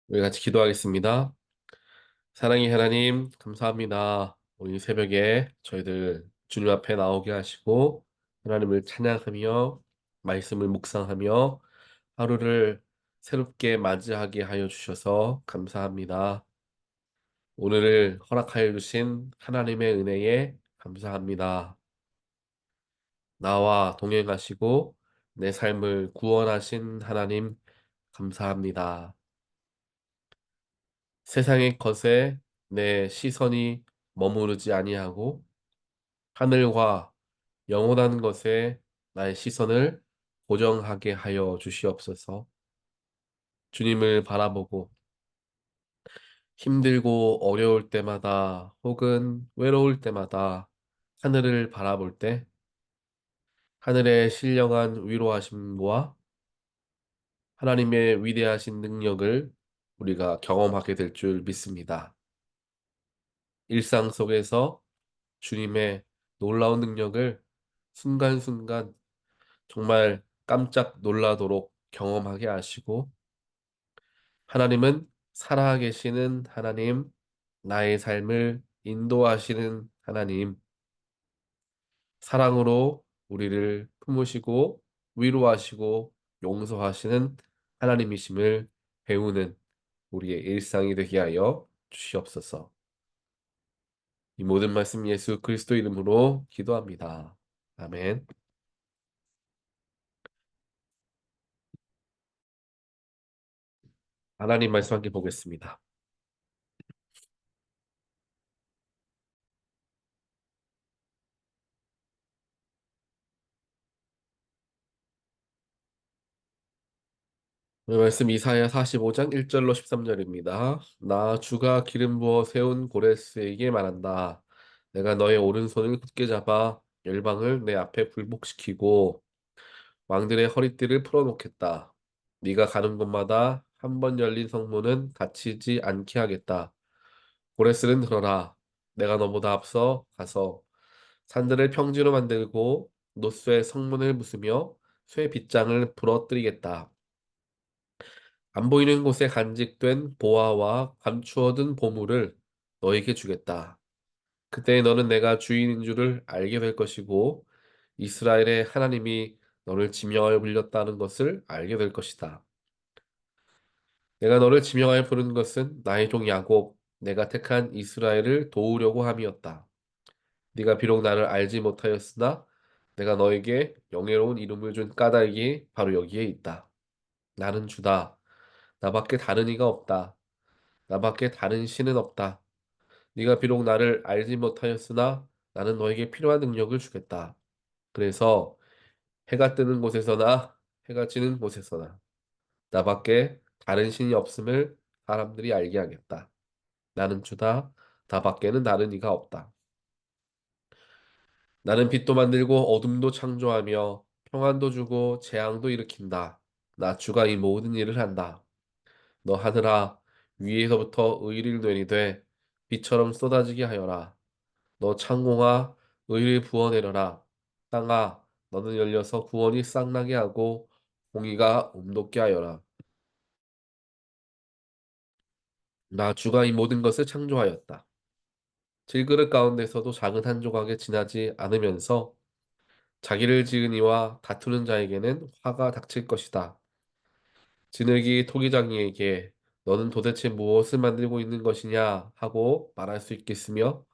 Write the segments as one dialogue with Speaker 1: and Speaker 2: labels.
Speaker 1: 우리 같이 기도하겠습니다. 사랑의 하나님, 감사합니다. 오늘 새벽에 저희들 주님 앞에 나오게 하시고, 하나님을 찬양하며, 말씀을 묵상하며, 하루를 새롭게 맞이하게 하여 주셔서 감사합니다. 오늘을 허락하여 주신 하나님의 은혜에 감사합니다. 나와 동행하시고, 내 삶을 구원하신 하나님, 감사합니다. 세상의 것에 내 시선이 머무르지 아니하고 하늘과 영원한 것에 나의 시선을 고정하게 하여 주시옵소서. 주님을 바라보고 힘들고 어려울 때마다 혹은 외로울 때마다 하늘을 바라볼 때 하늘의 신령한 위로하심과 하나님의 위대하신 능력을 우리가 경험하게 될 줄 믿습니다. 일상 속에서 주님의 놀라운 능력을 순간순간 정말 깜짝 놀라도록 경험하게 하시고, 하나님은 살아계시는 하나님, 나의 삶을 인도하시는 하나님, 사랑으로 우리를 품으시고 위로하시고 용서하시는 하나님이심을 배우는 우리의 일상이 되게 하여 주시옵소서. 이 모든 말씀 예수 그리스도 이름으로 기도합니다. 아멘. 하나님 말씀 함께 보겠습니다. 오늘 말씀 이사야 45장 1절로 13절입니다. 나 주가 기름 부어 세운 고레스에게 말한다. 내가 너의 오른손을 굳게 잡아 열방을 내 앞에 굴복시키고 왕들의 허리띠를 풀어놓겠다. 네가 가는 곳마다 한 번 열린 성문은 닫히지 않게 하겠다. 고레스는 들어라. 내가 너보다 앞서 가서 산들을 평지로 만들고 노쇠 성문을 부수며 쇠 빗장을 부러뜨리겠다. 안 보이는 곳에 간직된 보화와 감추어둔 보물을 너에게 주겠다. 그때 너는 내가 주인인 줄을 알게 될 것이고 이스라엘의 하나님이 너를 지명하여 불렸다는 것을 알게 될 것이다. 내가 너를 지명하여 부른 것은 나의 종 야곱, 내가 택한 이스라엘을 도우려고 함이었다. 네가 비록 나를 알지 못하였으나 내가 너에게 영예로운 이름을 준 까닭이 바로 여기에 있다. 나는 주다. 나밖에 다른 이가 없다. 나밖에 다른 신은 없다. 네가 비록 나를 알지 못하였으나 나는 너에게 필요한 능력을 주겠다. 그래서 해가 뜨는 곳에서나 해가 지는 곳에서나 나밖에 다른 신이 없음을 사람들이 알게 하겠다. 나는 주다. 나밖에는 다른 이가 없다. 나는 빛도 만들고 어둠도 창조하며 평안도 주고 재앙도 일으킨다. 나 주가 이 모든 일을 한다. 너 하늘아 위에서부터 의를 내리되 비처럼 쏟아지게 하여라. 너 창공아 의를 부어내려라. 땅아 너는 열려서 구원이 쌍나게 하고 공의가 온돋게 하여라. 나 주가 이 모든 것을 창조하였다. 질그릇 가운데서도 작은 한 조각에 지나지 않으면서 자기를 지은 이와 다투는 자에게는 화가 닥칠 것이다. 진흙이 토기장이에게 너는 도대체 무엇을 만들고 있는 것이냐 하고 말할 수 있겠으며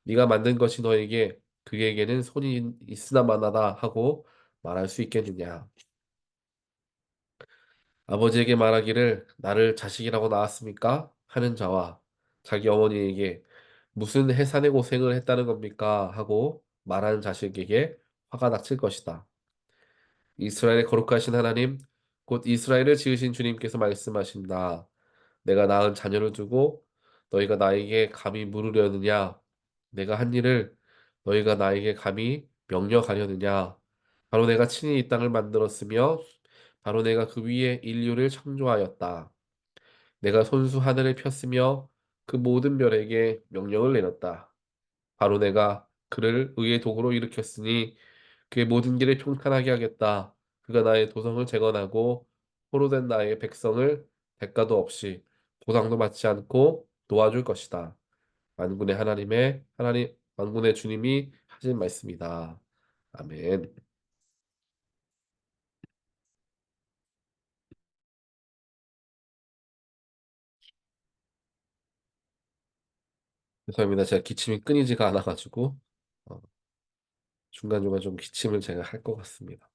Speaker 1: 네가 만든 것이 너에게 그에게는 손이 있으나마나다 하고 말할 수 있겠느냐. 아버지에게 말하기를 나를 자식이라고 낳았습니까? 하는 자와 자기 어머니에게 무슨 해산의 고생을 했다는 겁니까? 하고 말하는 자식에게 화가 닥칠 것이다. 이스라엘의 거룩하신 하나님, 곧 이스라엘을 지으신 주님께서 말씀하신다. 내가 낳은 자녀를 두고 너희가 나에게 감히 물으려느냐? 내가 한 일을 너희가 나에게 감히 명령하려느냐? 바로 내가 친히 이 땅을 만들었으며 바로 내가 그 위에 인류를 창조하였다. 내가 손수 하늘을 폈으며 그 모든 별에게 명령을 내렸다. 바로 내가 그를 의의 도구로 일으켰으니 그의 모든 길을 평탄하게 하겠다. 그가 나의 도성을 재건하고 포로된 나의 백성을 대가도 없이 보상도 받지 않고 도와줄 것이다. 만군의 주님이 하신 말씀이다. 아멘. 죄송합니다. 제가 기침이 끊이지가 않아가지고 어, 중간중간 좀 기침을 제가 할 것 같습니다.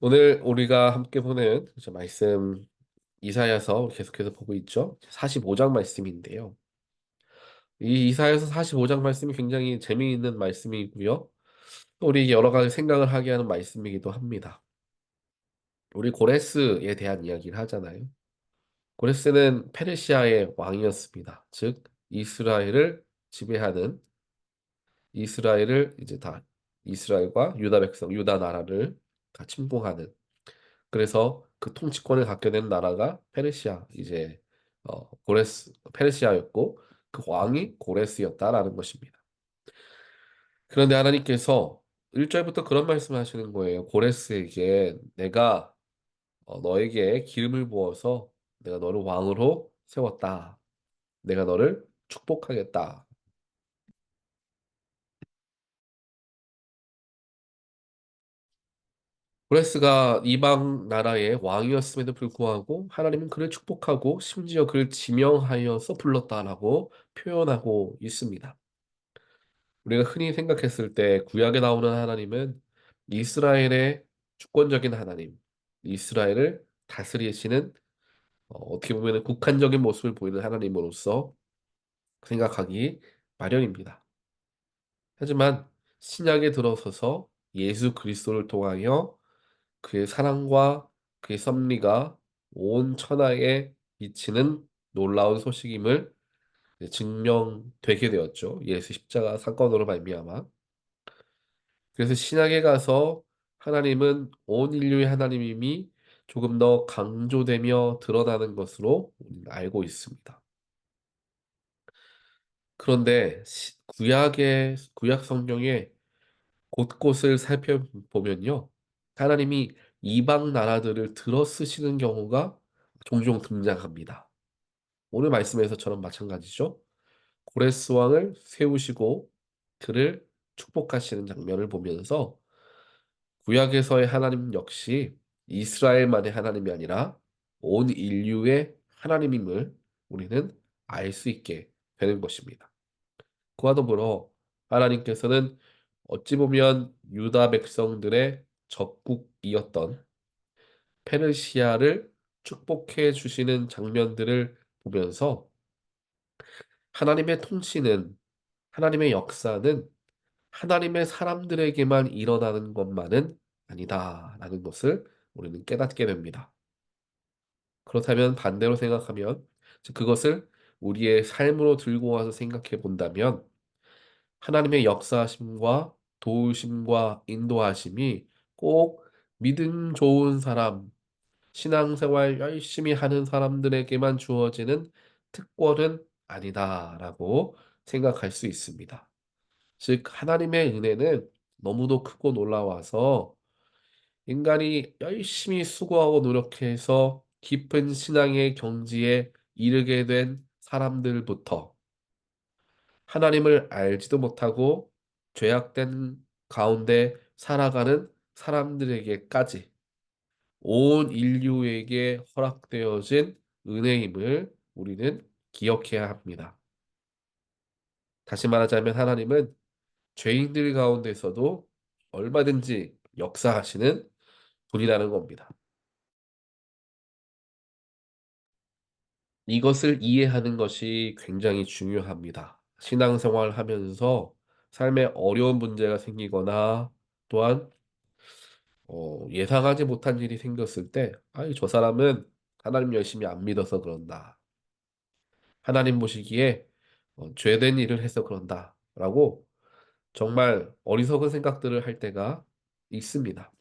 Speaker 1: 오늘 우리가 함께 보는 저 말씀 이사야서 계속해서 보고 있죠. 45장 말씀인데요. 이 이사야서 45장 말씀이 굉장히 재미있는 말씀이고요. 또 우리 여러 가지 생각을 하게 하는 말씀이기도 합니다. 우리 고레스에 대한 이야기를 하잖아요. 고레스는 페르시아의 왕이었습니다. 즉 이스라엘을 지배하는 이스라엘을 이제 다 이스라엘과 유다 백성, 유다 나라를 다 침공하는 그래서 그 통치권을 갖게 된 나라가 페르시아 이제 고레스 페르시아였고 그 왕이 고레스였다라는 것입니다. 그런데 하나님께서 1절부터 그런 말씀을 하시는 거예요. 고레스에게 내가 너에게 기름을 부어서 내가 너를 왕으로 세웠다. 내가 너를 축복하겠다. 고레스가 이방 나라의 왕이었음에도 불구하고 하나님은 그를 축복하고 심지어 그를 지명하여서 불렀다라고 표현하고 있습니다. 우리가 흔히 생각했을 때 구약에 나오는 하나님은 이스라엘의 주권적인 하나님, 이스라엘을 다스리시는 어떻게 보면 국한적인 모습을 보이는 하나님으로서 생각하기 마련입니다. 하지만 신약에 들어서서 예수 그리스도를 통하여 그의 사랑과 그의 섭리가 온 천하에 미치는 놀라운 소식임을 증명되게 되었죠. 예수 십자가 사건으로 말미암아. 그래서 신약에 가서 하나님은 온 인류의 하나님임이 조금 더 강조되며 드러나는 것으로 우리는 알고 있습니다. 그런데 구약 성경의 곳곳을 살펴보면요. 하나님이 이방 나라들을 들어 쓰시는 경우가 종종 등장합니다. 오늘 말씀에서처럼 마찬가지죠. 고레스 왕을 세우시고 그를 축복하시는 장면을 보면서 구약에서의 하나님 역시 이스라엘만의 하나님이 아니라 온 인류의 하나님임을 우리는 알 수 있게 되는 것입니다. 그와 더불어 하나님께서는 어찌 보면 유다 백성들의 적국이었던 페르시아를 축복해 주시는 장면들을 보면서 하나님의 통치는 하나님의 역사는 하나님의 사람들에게만 일어나는 것만은 아니다라는 것을 우리는 깨닫게 됩니다. 그렇다면 반대로 생각하면 즉 그것을 우리의 삶으로 들고 와서 생각해 본다면 하나님의 역사하심과 도우심과 인도하심이 꼭 믿음 좋은 사람, 신앙생활 열심히 하는 사람들에게만 주어지는 특권은 아니다라고 생각할 수 있습니다. 즉, 하나님의 은혜는 너무도 크고 놀라워서 인간이 열심히 수고하고 노력해서 깊은 신앙의 경지에 이르게 된 사람들부터 하나님을 알지도 못하고 죄악된 가운데 살아가는 사람들에게까지 온 인류에게 허락되어진 은혜임을 우리는 기억해야 합니다. 다시 말하자면 하나님은 죄인들 가운데서도 얼마든지 역사하시는 분이라는 겁니다. 이것을 이해하는 것이 굉장히 중요합니다. 신앙생활 하면서 삶에 어려운 문제가 생기거나 또한 예상하지 못한 일이 생겼을 때, 아이, 저 사람은 하나님 열심히 안 믿어서 그런다. 하나님 보시기에 죄된 일을 해서 그런다. 라고 정말 어리석은 생각들을 할 때가 있습니다.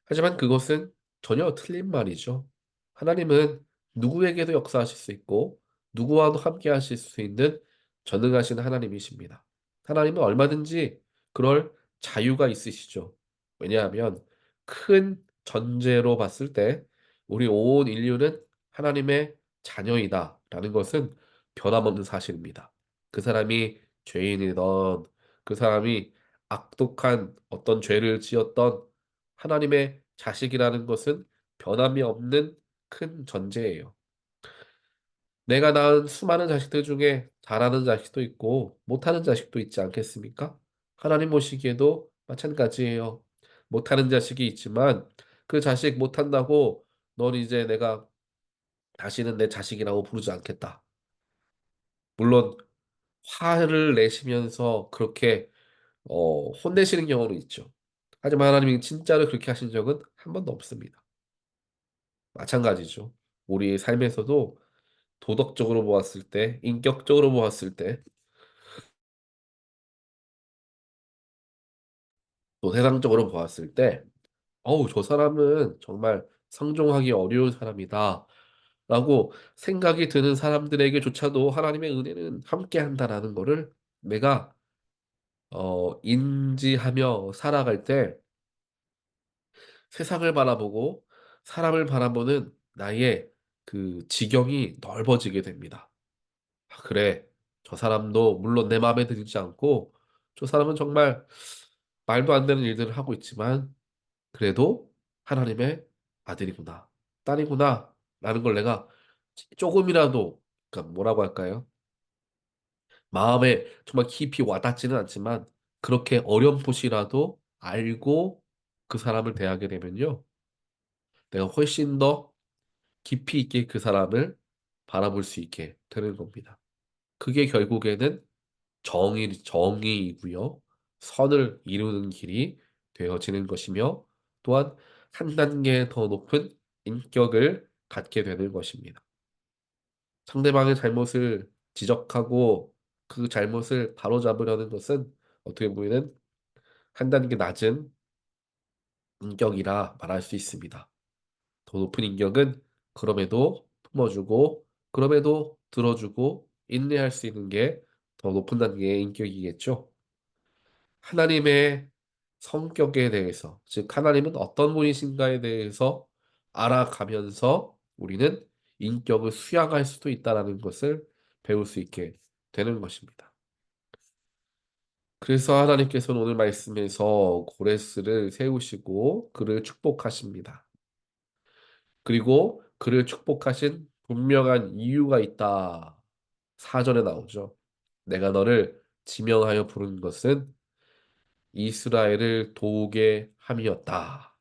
Speaker 1: 하지만 그것은 전혀 틀린 말이죠. 하나님은 누구에게도 역사하실 수 있고 누구와도 함께 하실 수 있는 전능하신 하나님이십니다. 하나님은 얼마든지 그럴 자유가 있으시죠. 왜냐하면 큰 전제로 봤을 때 우리 온 인류는 하나님의 자녀이다라는 것은 변함없는 사실입니다. 그 사람이 죄인이던 그 사람이 악독한 어떤 죄를 지었던 하나님의 자식이라는 것은 변함이 없는 큰 전제예요. 내가 낳은 수많은 자식들 중에 잘하는 자식도 있고 못하는 자식도 있지 않겠습니까? 하나님 보시기에도 마찬가지예요. 못하는 자식이 있지만 그 자식 못한다고 넌 이제 내가 다시는 내 자식이라고 부르지 않겠다. 물론 화를 내시면서 그렇게 혼내시는 경우는 있죠. 하지만 하나님이 진짜로 그렇게 하신 적은 한 번도 없습니다. 마찬가지죠. 우리의 삶에서도 도덕적으로 보았을 때, 인격적으로 보았을 때, 또 세상적으로 보았을 때, 어우, 저 사람은 정말 상종하기 어려운 사람이다. 라고 생각이 드는 사람들에게조차도 하나님의 은혜는 함께 한다라는 거를 내가 인지하며 살아갈 때 세상을 바라보고 사람을 바라보는 나의 그 지경이 넓어지게 됩니다. 아, 그래. 저 사람도 물론 내 마음에 들지 않고 저 사람은 정말 말도 안 되는 일들을 하고 있지만 그래도 하나님의 아들이구나, 딸이구나 라는 걸 내가 조금이라도 그러니까 뭐라고 할까요? 마음에 정말 깊이 와닿지는 않지만 그렇게 어렴풋이라도 알고 그 사람을 대하게 되면요. 내가 훨씬 더 깊이 있게 그 사람을 바라볼 수 있게 되는 겁니다. 그게 결국에는 정의이고요. 선을 이루는 길이 되어지는 것이며 또한 한 단계 더 높은 인격을 갖게 되는 것입니다. 상대방의 잘못을 지적하고 그 잘못을 바로잡으려는 것은 어떻게 보면 한 단계 낮은 인격이라 말할 수 있습니다. 더 높은 인격은 그럼에도 품어주고 그럼에도 들어주고 인내할 수 있는 게 더 높은 단계의 인격이겠죠. 하나님의 성격에 대해서, 즉 하나님은 어떤 분이신가에 대해서 알아가면서 우리는 인격을 수양할 수도 있다라는 것을 배울 수 있게 되는 것입니다. 그래서 하나님께서는 오늘 말씀에서 고레스를 세우시고 그를 축복하십니다. 그리고 그를 축복하신 분명한 이유가 있다. 사절에 나오죠. 내가 너를 지명하여 부른 것은 이스라엘을 도우게 함이었다.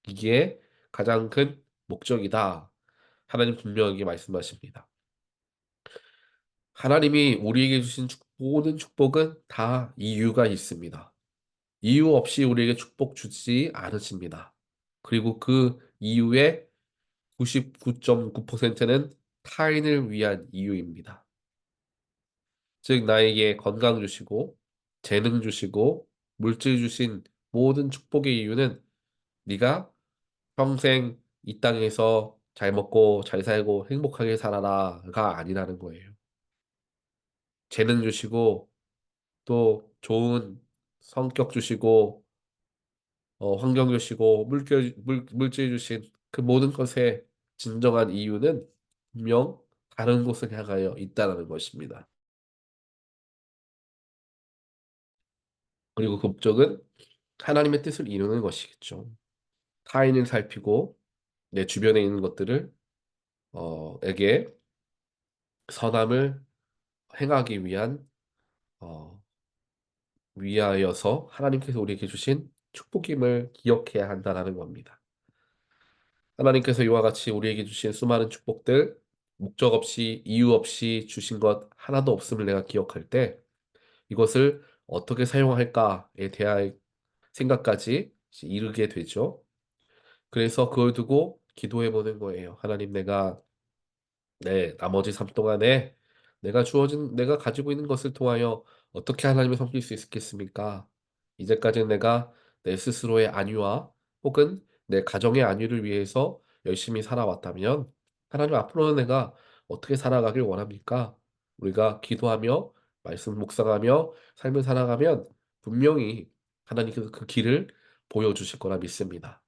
Speaker 1: 이게 가장 큰 목적이다. 하나님 분명하게 말씀하십니다. 하나님이 우리에게 주신 모든 축복은 다 이유가 있습니다. 이유 없이 우리에게 축복 주지 않으십니다. 그리고 그 이유의 99.9%는 타인을 위한 이유입니다. 즉, 나에게 건강 주시고, 재능 주시고, 물질 주신 모든 축복의 이유는 네가 평생 이 땅에서 잘 먹고 잘 살고 행복하게 살아라가 아니라는 거예요. 재능 주시고 또 좋은 성격 주시고 환경 주시고 물질 주신 그 모든 것의 진정한 이유는 분명 다른 곳을 향하여 있다는 것입니다. 그리고 그 목적은 하나님의 뜻을 이루는 것이겠죠. 타인을 살피고 내 주변에 있는 것들을 에게 선함을 행하기 위한 어, 위하여서 하나님께서 우리에게 주신 축복임을 기억해야 한다는 겁니다. 하나님께서 이와 같이 우리에게 주신 수많은 축복들, 목적 없이 이유 없이 주신 것 하나도 없음을 내가 기억할 때 이것을 어떻게 사용할까에 대한 생각까지 이르게 되죠. 그래서 그걸 두고 기도해 보는 거예요. 하나님, 내가 네, 나머지 삶 동안에 내가 가지고 있는 것을 통하여 어떻게 하나님을 섬길 수 있겠습니까? 이제까지는 내가 내 스스로의 안위와 혹은 내 가정의 안위를 위해서 열심히 살아왔다면 하나님 앞으로는 내가 어떻게 살아가길 원합니까? 우리가 기도하며 말씀 묵상하며 삶을 살아가면 분명히 하나님께서 그 길을 보여주실 거라 믿습니다.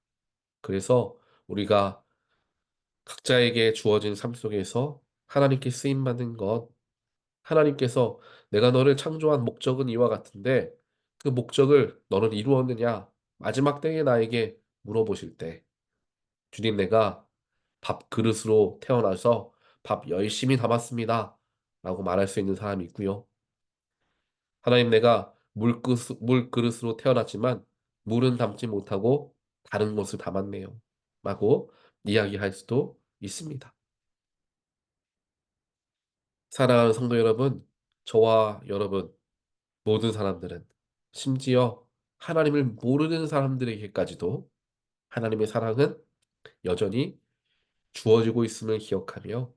Speaker 1: 그래서 우리가 각자에게 주어진 삶 속에서 하나님께 쓰임 받는 것, 하나님께서 내가 너를 창조한 목적은 이와 같은데 그 목적을 너는 이루었느냐? 마지막 때에 나에게 물어보실 때 주님 내가 밥 그릇으로 태어나서 밥 열심히 담았습니다. 라고 말할 수 있는 사람이 있고요. 하나님 내가 물그릇으로 태어났지만 물은 담지 못하고 다른 것을 담았네요. 라고 이야기할 수도 있습니다. 사랑하는 성도 여러분, 저와 여러분, 모든 사람들은 심지어 하나님을 모르는 사람들에게까지도 하나님의 사랑은 여전히 주어지고 있음을 기억하며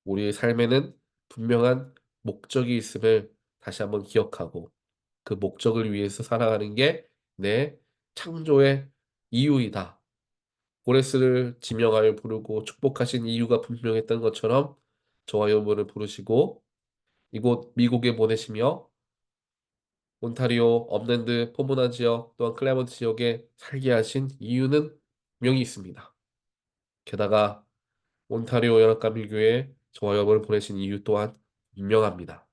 Speaker 1: 우리의 삶에는 분명한 목적이 있음을 다시 한번 기억하고 그 목적을 위해서 살아가는 게 내 창조의 이유이다. 고레스를 지명하여 부르고 축복하신 이유가 분명했던 것처럼 저와 여러분을 부르시고 이곳 미국에 보내시며 온타리오, 업랜드, 포모나 지역 또한 클레먼트 지역에 살게 하신 이유는 분명히 있습니다. 게다가 온타리오 연합감리교회 저와 여러분을 보내신 이유 또한 분명합니다.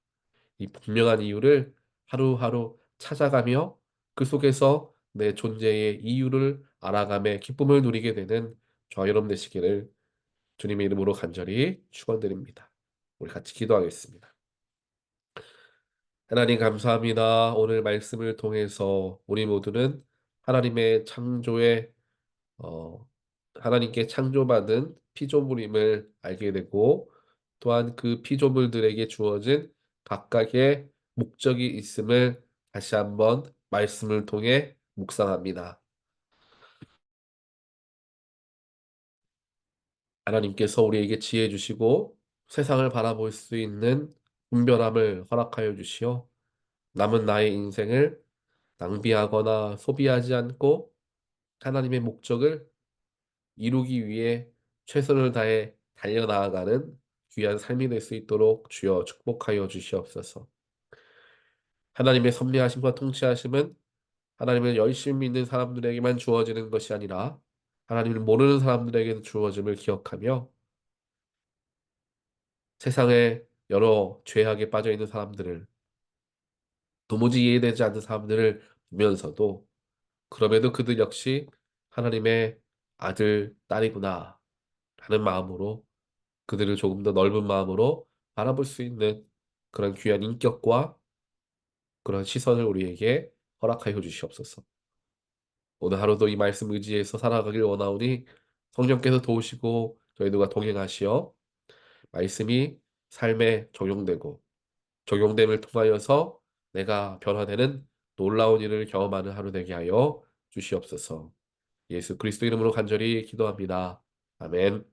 Speaker 1: 이 분명한 이유를 하루하루 찾아가며 그 속에서 내 존재의 이유를 알아가며 기쁨을 누리게 되는 저와 여러분 되시기를 주님의 이름으로 간절히 축원드립니다. 우리 같이 기도하겠습니다. 하나님 감사합니다. 오늘 말씀을 통해서 우리 모두는 하나님의 창조의 어, 하나님께 창조받은 피조물임을 알게 되고 또한 그 피조물들에게 주어진 각각의 목적이 있음을 다시 한번 말씀을 통해 묵상합니다. 하나님께서 우리에게 지혜 주시고 세상을 바라볼 수 있는 분별함을 허락하여 주시어 남은 나의 인생을 낭비하거나 소비하지 않고 하나님의 목적을 이루기 위해 최선을 다해 달려나아가는 귀한 삶이 될 수 있도록 주여 축복하여 주시옵소서. 하나님의 섭리하심과 통치하심은 하나님을 열심히 믿는 사람들에게만 주어지는 것이 아니라 하나님을 모르는 사람들에게도 주어짐을 기억하며 세상에 여러 죄악에 빠져 있는 사람들을 도무지 이해되지 않는 사람들을 보면서도 그럼에도 그들 역시 하나님의 아들, 딸이구나 하는 마음으로 그들을 조금 더 넓은 마음으로 바라볼 수 있는 그런 귀한 인격과 그런 시선을 우리에게 허락하여 주시옵소서. 오늘 하루도 이 말씀 의지해서 살아가길 원하오니 성령께서 도우시고 저희들과 동행하시어 말씀이 삶에 적용되고 적용됨을 통하여서 내가 변화되는 놀라운 일을 경험하는 하루 되게 하여 주시옵소서. 예수 그리스도 이름으로 간절히 기도합니다. 아멘.